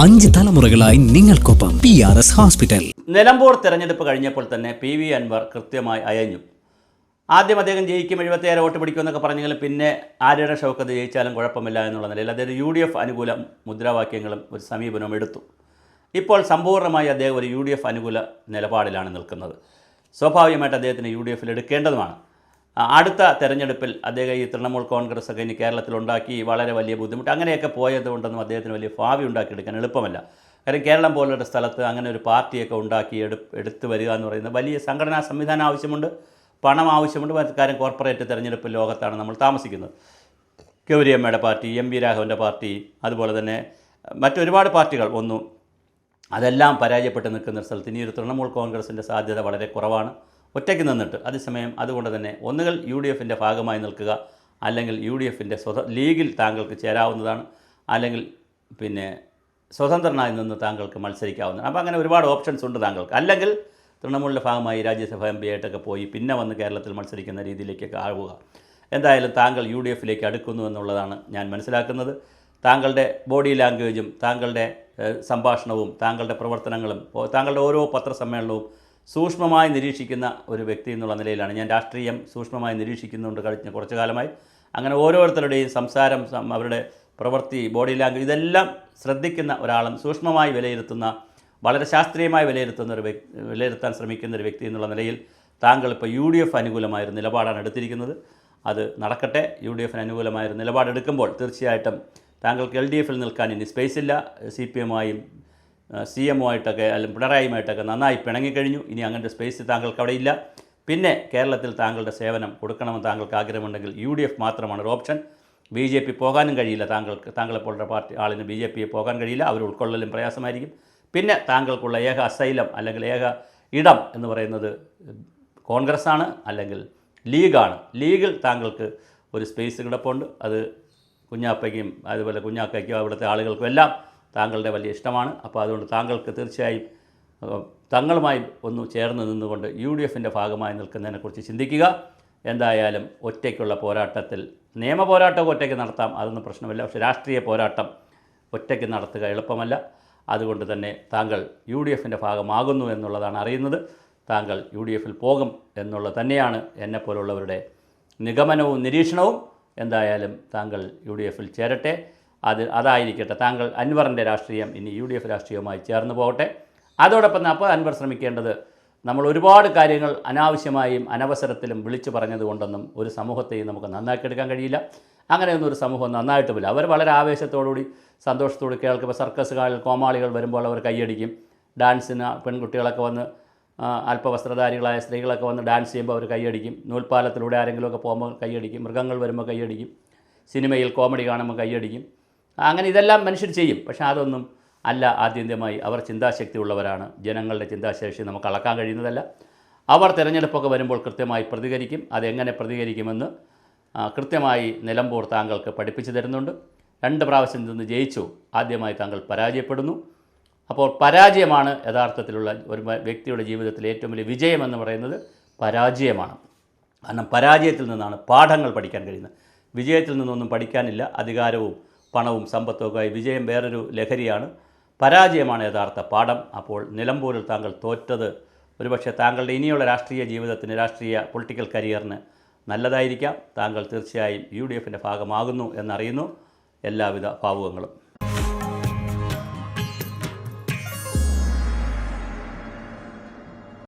5 തലമുറകളായി നിങ്ങൾക്കൊപ്പം PRS hospital. Nilambur തെരഞ്ഞെടുപ്പ് കഴിഞ്ഞപ്പോൾ തന്നെ PV അൻവർ കൃത്യമായി അയഞ്ഞു. ആദ്യം അദ്ദേഹം ജയിക്കും 76 വോട്ട് പിടിക്കുമെന്നൊക്കെ പറഞ്ഞെങ്കിലും പിന്നെ ആര്യയുടെ ഷൗക്കത്ത് ജയിച്ചാലും കുഴപ്പമില്ല എന്നുള്ള നിലയിൽ അദ്ദേഹം UDF അനുകൂല മുദ്രാവാക്യങ്ങളും ഒരു സമീപനവും എടുത്തു. ഇപ്പോൾ സമ്പൂർണ്ണമായി അദ്ദേഹം ഒരു UDF അനുകൂല നിലപാടിലാണ് നിൽക്കുന്നത്. സ്വാഭാവികമായിട്ട് അദ്ദേഹത്തിന് UDFൽ എടുക്കേണ്ടതുമാണ്. അടുത്ത തെരഞ്ഞെടുപ്പിൽ അദ്ദേഹം ഈ തൃണമൂൽ കോൺഗ്രസ് ഒക്കെ ഇനി കേരളത്തിലുണ്ടാക്കി വളരെ വലിയ ബുദ്ധിമുട്ട് അങ്ങനെയൊക്കെ പോയതുകൊണ്ടൊന്നും അദ്ദേഹത്തിന് വലിയ ഭാവി ഉണ്ടാക്കിയെടുക്കാൻ എളുപ്പമല്ല. കാര്യം കേരളം പോലൊരു സ്ഥലത്ത് അങ്ങനെ ഒരു പാർട്ടിയൊക്കെ ഉണ്ടാക്കി എടുത്തു വരിക എന്ന് പറയുന്നത് വലിയ സംഘടനാ സംവിധാനം ആവശ്യമുണ്ട്, പണം ആവശ്യമുണ്ട്. കാര്യം കോർപ്പറേറ്റ് തെരഞ്ഞെടുപ്പ് ലോകത്താണ് നമ്മൾ താമസിക്കുന്നത്. ഗൗരിയമ്മയുടെ പാർട്ടി, MV രാഘവൻ്റെ പാർട്ടി, അതുപോലെ തന്നെ മറ്റൊരുപാട് പാർട്ടികൾ വന്നു. അതെല്ലാം പരാജയപ്പെട്ട് നിൽക്കുന്ന സ്ഥലത്ത് ഇനി ഒരു തൃണമൂൽ കോൺഗ്രസിൻ്റെ സാധ്യത വളരെ കുറവാണ്. ഒറ്റയ്ക്ക് നിന്നിട്ട് അതേസമയം അതുകൊണ്ട് തന്നെ ഒന്നുകിൽ UDFൻ്റെ ഭാഗമായി നിൽക്കുക, അല്ലെങ്കിൽ UDFൻ്റെ ലീഗിൽ താങ്കൾക്ക് ചേരാവുന്നതാണ്, അല്ലെങ്കിൽ പിന്നെ സ്വതന്ത്രനായി നിന്ന് താങ്കൾക്ക് മത്സരിക്കാവുന്നതാണ്. അപ്പോൾ അങ്ങനെ ഒരുപാട് ഓപ്ഷൻസ് ഉണ്ട് താങ്കൾക്ക്. അല്ലെങ്കിൽ തൃണമൂലിൻ്റെ ഭാഗമായി രാജ്യസഭ MP ആയിട്ടൊക്കെ പോയി പിന്നെ വന്ന് കേരളത്തിൽ മത്സരിക്കുന്ന രീതിയിലേക്കൊക്കെ ആവുക. എന്തായാലും താങ്കൾ UDFലേക്ക് അടുക്കുന്നു എന്നുള്ളതാണ് ഞാൻ മനസ്സിലാക്കുന്നത്. താങ്കളുടെ ബോഡി ലാംഗ്വേജും താങ്കളുടെ സംഭാഷണവും താങ്കളുടെ പ്രവർത്തനങ്ങളും താങ്കളുടെ ഓരോ പത്രസമ്മേളനവും സൂക്ഷ്മമായി നിരീക്ഷിക്കുന്ന ഒരു വ്യക്തി എന്നുള്ള നിലയിലാണ്. ഞാൻ രാഷ്ട്രീയം സൂക്ഷ്മമായി നിരീക്ഷിക്കുന്നുണ്ട് കഴിഞ്ഞ കുറച്ചു കാലമായി. അങ്ങനെ ഓരോരുത്തരുടെയും സംസാരം, അവരുടെ പ്രവൃത്തി, ബോഡി ലാംഗ്വേജ് ഇതെല്ലാം ശ്രദ്ധിക്കുന്ന ഒരാളും സൂക്ഷ്മമായി വിലയിരുത്തുന്ന, വളരെ ശാസ്ത്രീയമായി വിലയിരുത്താൻ ശ്രമിക്കുന്ന ഒരു വ്യക്തി എന്നുള്ള നിലയിൽ താങ്കൾ ഇപ്പോൾ UDF അനുകൂലമായൊരു നിലപാടാണ് എടുത്തിരിക്കുന്നത്. അത് നടക്കട്ടെ. UDFന് അനുകൂലമായൊരു നിലപാടെടുക്കുമ്പോൾ തീർച്ചയായിട്ടും താങ്കൾക്ക് LDFൽ നിൽക്കാൻ ഇനി സ്പേസ് ഇല്ല. CPMമായും CMമായിട്ടൊക്കെ അല്ലെങ്കിൽ പിണറായിയുമായിട്ടൊക്കെ നന്നായി പിണങ്ങിക്കഴിഞ്ഞു. ഇനി അങ്ങനത്തെ സ്പേസ് താങ്കൾക്ക് അവിടെ ഇല്ല. പിന്നെ കേരളത്തിൽ താങ്കളുടെ സേവനം കൊടുക്കണമെന്ന് താങ്കൾക്ക് ആഗ്രഹമുണ്ടെങ്കിൽ UDF മാത്രമാണ് ഒരു ഓപ്ഷൻ. BJP പോകാനും കഴിയില്ല. താങ്കളെപ്പോലുള്ള പാർട്ടി ആളിന് BJPയെ പോകാൻ കഴിയില്ല. അവർ ഉൾക്കൊള്ളലും പ്രയാസമായിരിക്കും. പിന്നെ താങ്കൾക്കുള്ള ഏക അസൈലം അല്ലെങ്കിൽ ഏക ഇടം എന്ന് പറയുന്നത് കോൺഗ്രസ്സാണ്, അല്ലെങ്കിൽ ലീഗാണ്. ലീഗിൽ താങ്കൾക്ക് ഒരു സ്പേസ് കിടപ്പുണ്ട്. അത് കുഞ്ഞാപ്പയ്ക്കും അതുപോലെ കുഞ്ഞാക്കയ്ക്കും അവിടുത്തെ ആളുകൾക്കും എല്ലാം താങ്കളുടെ വലിയ ഇഷ്ടമാണ്. അപ്പോൾ അതുകൊണ്ട് താങ്കൾക്ക് തീർച്ചയായും തങ്ങളുമായി ഒന്ന് ചേർന്ന് നിന്നുകൊണ്ട് UDFൻ്റെ ഭാഗമായി നിൽക്കുന്നതിനെക്കുറിച്ച് ചിന്തിക്കുക. എന്തായാലും ഒറ്റയ്ക്കുള്ള പോരാട്ടത്തിൽ നിയമ പോരാട്ടമൊക്കെ ഒറ്റയ്ക്ക് നടത്താം, അതൊന്നും പ്രശ്നമില്ല. പക്ഷേ രാഷ്ട്രീയ പോരാട്ടം ഒറ്റയ്ക്ക് നടത്തുക എളുപ്പമല്ല. അതുകൊണ്ട് തന്നെ താങ്കൾ UDFൻ്റെ ഭാഗമാകുന്നു എന്നുള്ളതാണ് അറിയുന്നത്. താങ്കൾ UDFൽ പോകും എന്നുള്ളത് തന്നെയാണ് എന്നെപ്പോലുള്ളവരുടെ നിഗമനവും നിരീക്ഷണവും. എന്തായാലും താങ്കൾ UDFൽ ചേരട്ടെ. അതായിരിക്കട്ടെ. താങ്കൾ അൻവറിൻ്റെ രാഷ്ട്രീയം ഇനി UDF രാഷ്ട്രീയവുമായി ചേർന്ന് പോകട്ടെ. അതോടൊപ്പം അപ്പോൾ അൻവർ ശ്രമിക്കേണ്ടത്, നമ്മൾ ഒരുപാട് കാര്യങ്ങൾ അനാവശ്യമായും അനവസരത്തിലും വിളിച്ചു പറഞ്ഞതുകൊണ്ടൊന്നും ഒരു സമൂഹത്തെയും നമുക്ക് നന്നാക്കിയെടുക്കാൻ കഴിയില്ല. അങ്ങനെയൊന്നും ഒരു സമൂഹം നന്നായിട്ടുമില്ല. അവർ വളരെ ആവേശത്തോടുകൂടി സന്തോഷത്തോടെ കേൾക്കുമ്പോൾ സർക്കസുകളിൽ കോമാളികൾ വരുമ്പോൾ അവർ കൈയടിക്കും. ഡാൻസിന് പെൺകുട്ടികളൊക്കെ വന്ന് അല്പവസ്ത്രധാരികളായ സ്ത്രീകളൊക്കെ വന്ന് ഡാൻസ് ചെയ്യുമ്പോൾ അവർ കൈയടിക്കും. നൂൽപ്പാലത്തിലൂടെ ആരെങ്കിലുമൊക്കെ പോകുമ്പോൾ കൈയടിക്കും. മൃഗങ്ങൾ വരുമ്പോൾ കൈയടിക്കും. സിനിമയിൽ കോമഡി കാണുമ്പോൾ കൈയടിക്കും. അങ്ങനെ ഇതെല്ലാം മനുഷ്യർ ചെയ്യും. പക്ഷേ അതൊന്നും അല്ല ആത്യന്തികമായി. അവർ ചിന്താശക്തി ഉള്ളവരാണ്. ജനങ്ങളുടെ ചിന്താശേഷി നമുക്ക് അളക്കാൻ കഴിയുന്നതല്ല. അവർ തിരഞ്ഞെടുപ്പൊക്കെ വരുമ്പോൾ കൃത്യമായി പ്രതികരിക്കും. അതെങ്ങനെ പ്രതികരിക്കുമെന്ന് കൃത്യമായി നിലമ്പൂർ താങ്കൾക്ക് പഠിപ്പിച്ചു തരുന്നുണ്ട്. 2 പ്രാവശ്യം നിന്ന് ജയിച്ചു. ആദ്യമായി താങ്കൾ പരാജയപ്പെടുന്നു. അപ്പോൾ പരാജയമാണ് യഥാർത്ഥത്തിലുള്ള ഒരു വ്യക്തിയുടെ ജീവിതത്തിലെ ഏറ്റവും വലിയ വിജയമെന്ന് പറയുന്നത് പരാജയമാണ്. കാരണം പരാജയത്തിൽ നിന്നാണ് പാഠങ്ങൾ പഠിക്കാൻ കഴിയുന്നത്. വിജയത്തിൽ നിന്നൊന്നും പഠിക്കാനില്ല. അധികാരവും പണവും സമ്പത്തും ഒക്കെ ആയി വിജയം വേറൊരു ലഹരിയാണ്. പരാജയമാണ് യഥാർത്ഥ പാഠം. അപ്പോൾ നിലമ്പൂരിൽ താങ്കൾ തോറ്റത് ഒരുപക്ഷെ താങ്കളുടെ ഇനിയുള്ള രാഷ്ട്രീയ ജീവിതത്തിന്, രാഷ്ട്രീയ പൊളിറ്റിക്കൽ കരിയറിന് നല്ലതായിരിക്കാം. താങ്കൾ തീർച്ചയായും UDFൻ്റെ ഭാഗമാകുന്നു എന്നറിയുന്നു. എല്ലാവിധ ഭാവുകങ്ങളും.